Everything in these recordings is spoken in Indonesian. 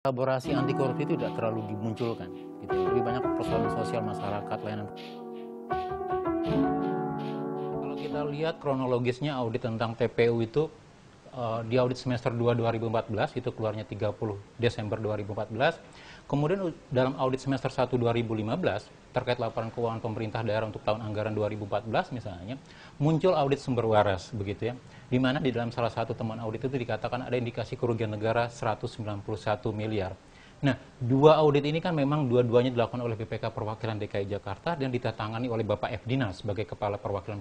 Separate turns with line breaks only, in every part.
Kolaborasi anti korupsi itu tidak terlalu dimunculkan, gitu. Lebih banyak persoalan sosial masyarakat, layanan. Kalau kita lihat kronologisnya audit tentang TPU itu, di audit semester 2 2014 itu keluarnya 30 Desember 2014. Kemudian dalam audit semester 1 2015 terkait laporan keuangan pemerintah daerah untuk tahun anggaran 2014 misalnya, muncul audit sumber waras begitu ya. Di mana di dalam salah satu temuan audit itu dikatakan ada indikasi kerugian negara 191 miliar. Nah, dua audit ini kan memang dua-duanya dilakukan oleh BPK Perwakilan DKI Jakarta dan ditandatangani oleh Bapak F. Dinas sebagai Kepala Perwakilan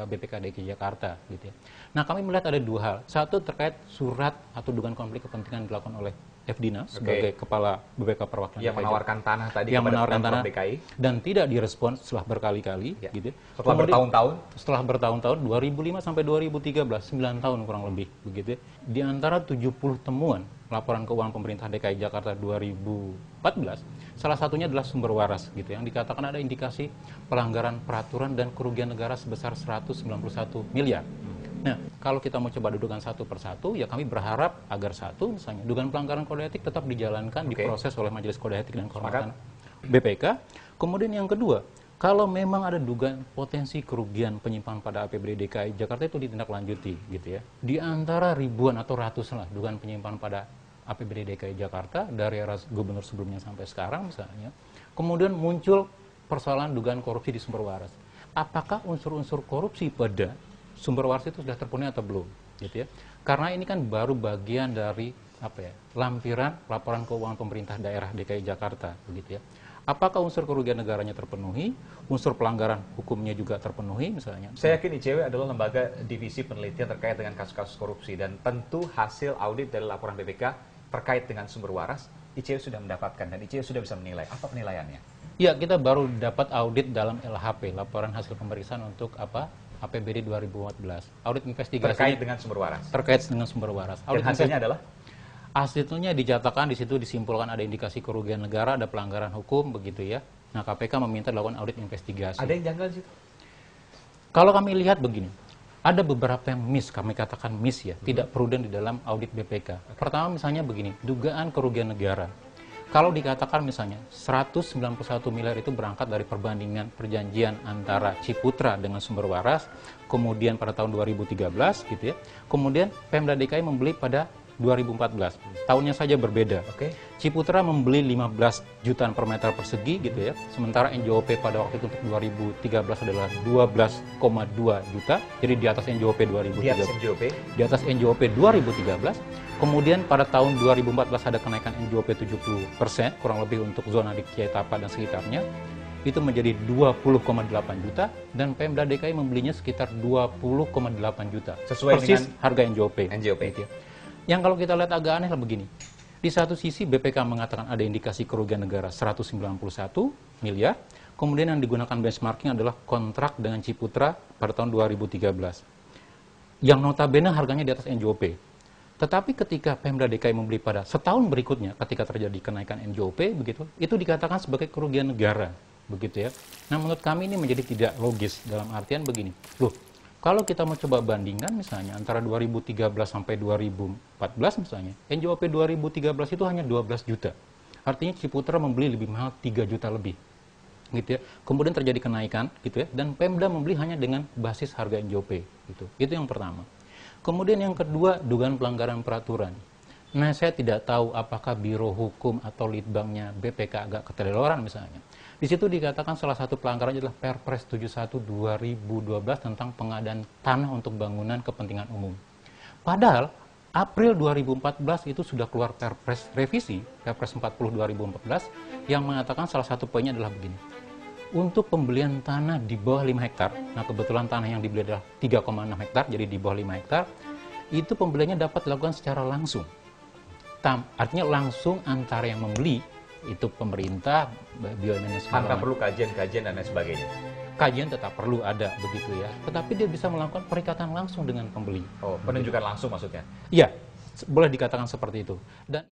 BPK DKI Jakarta. Gitu ya. Nah, kami melihat ada dua hal. Satu terkait surat atau dugaan konflik kepentingan dilakukan oleh F. Dinas sebagai Kepala BPK Perwakilan
yang
DKI
menawarkan tanah tadi
yang
kepada
menawarkan tanah
DKI
dan tidak direspon setelah berkali-kali.
ya.
Gitu.
Setelah bertahun-tahun?
Setelah bertahun-tahun, 2005 sampai 2013, 9 tahun kurang lebih. Begitu ya. Di antara 70 temuan laporan keuangan pemerintah DKI Jakarta 2014, salah satunya adalah sumber waras gitu yang dikatakan ada indikasi pelanggaran peraturan dan kerugian negara sebesar 191 miliar. Nah, kalau kita mau coba dudukan satu persatu, ya kami berharap agar satu, misalnya, dugaan pelanggaran kode etik tetap dijalankan, diproses oleh Majelis Kode Etik dan Kehormatan BPK. Kemudian yang kedua, kalau memang ada dugaan potensi kerugian penyimpanan pada APBD DKI Jakarta itu ditindaklanjuti gitu ya. Di antara ribuan atau ratusan lah dugaan penyimpanan pada APBD DKI Jakarta dari era gubernur sebelumnya sampai sekarang misalnya. Kemudian muncul persoalan dugaan korupsi di sumber waras. Apakah unsur-unsur korupsi pada sumber waras itu sudah terpenuhi atau belum gitu ya. Karena ini kan baru bagian dari lampiran laporan keuangan pemerintah daerah DKI Jakarta begitu ya. Apakah unsur kerugian negaranya terpenuhi, unsur pelanggaran hukumnya juga terpenuhi misalnya?
Saya yakin ICW adalah lembaga divisi penelitian terkait dengan kasus-kasus korupsi dan tentu hasil audit dari laporan BPK terkait dengan sumber waras, ICW sudah mendapatkan dan ICW sudah bisa menilai. Apa penilaiannya?
Ya, kita baru dapat audit dalam LHP, laporan hasil pemeriksaan untuk APBD 2014. Audit investigasi
terkait dengan sumber waras.
Terkait dengan sumber waras.
Audit dan hasilnya adalah?
Hasilnya dinyatakan di situ disimpulkan ada indikasi kerugian negara, ada pelanggaran hukum begitu ya. Nah, KPK meminta dilakukan audit investigasi.
Ada yang janggal di situ?
Kalau kami lihat begini, ada beberapa yang miss, kami katakan miss ya, tidak prudent di dalam audit BPK. Pertama misalnya begini, dugaan kerugian negara. Kalau dikatakan misalnya 191 miliar itu berangkat dari perbandingan perjanjian antara Ciputra dengan sumber waras, kemudian pada tahun 2013 gitu ya. Kemudian Pemda DKI membeli pada 2014. Tahunnya saja berbeda. Ciputra membeli 15 jutaan per meter persegi gitu ya. Sementara NJOP pada waktu itu untuk 2013 adalah 12,2 juta. Jadi di atas NJOP 2013.
Di atas NJOP?
Di atas NJOP 2013. Kemudian pada tahun 2014 ada kenaikan NJOP 70%, kurang lebih untuk zona di Kiai Tapa dan sekitarnya. Itu menjadi 20,8 juta dan Pemda DKI membelinya sekitar 20,8 juta.
Sesuai
persis
dengan
harga NJOP.
Gitu ya.
Yang kalau kita lihat agak aneh lah begini. Di satu sisi BPK mengatakan ada indikasi kerugian negara 191 miliar. Kemudian yang digunakan benchmarking adalah kontrak dengan Ciputra pada tahun 2013. Yang notabene harganya di atas NJOP. Tetapi ketika Pemda DKI membeli pada setahun berikutnya ketika terjadi kenaikan NJOP begitu, itu dikatakan sebagai kerugian negara begitu ya. Nah, menurut kami ini menjadi tidak logis dalam artian begini. Loh, kalau kita mau coba bandingkan misalnya antara 2013 sampai 2014 misalnya, NJOP 2013 itu hanya 12 juta. Artinya Ciputra membeli lebih mahal 3 juta lebih. Gitu ya. Kemudian terjadi kenaikan gitu ya, dan Pemda membeli hanya dengan basis harga NJOP gitu. Itu yang pertama. Kemudian yang kedua, dugaan pelanggaran peraturan. Nah, saya tidak tahu apakah Biro Hukum atau Litbangnya BPK agak keteledoran misalnya. Di situ dikatakan salah satu pelanggaran adalah Perpres 71/2012 tentang pengadaan tanah untuk bangunan kepentingan umum. Padahal April 2014 itu sudah keluar Perpres revisi, Perpres 40/2014 yang mengatakan salah satu poinnya adalah begini. Untuk pembelian tanah di bawah 5 hektar, nah kebetulan tanah yang dibeli adalah 3,6 hektar, jadi di bawah 5 hektar, itu pembeliannya dapat dilakukan secara langsung. Artinya langsung antara yang membeli, itu pemerintah, BUMN,
tanpa perlu kajian-kajian dan lain sebagainya.
Kajian tetap perlu ada begitu ya, tetapi dia bisa melakukan perikatan langsung dengan pembeli.
Oh, penunjukan langsung maksudnya?
Iya, boleh dikatakan seperti itu. Dan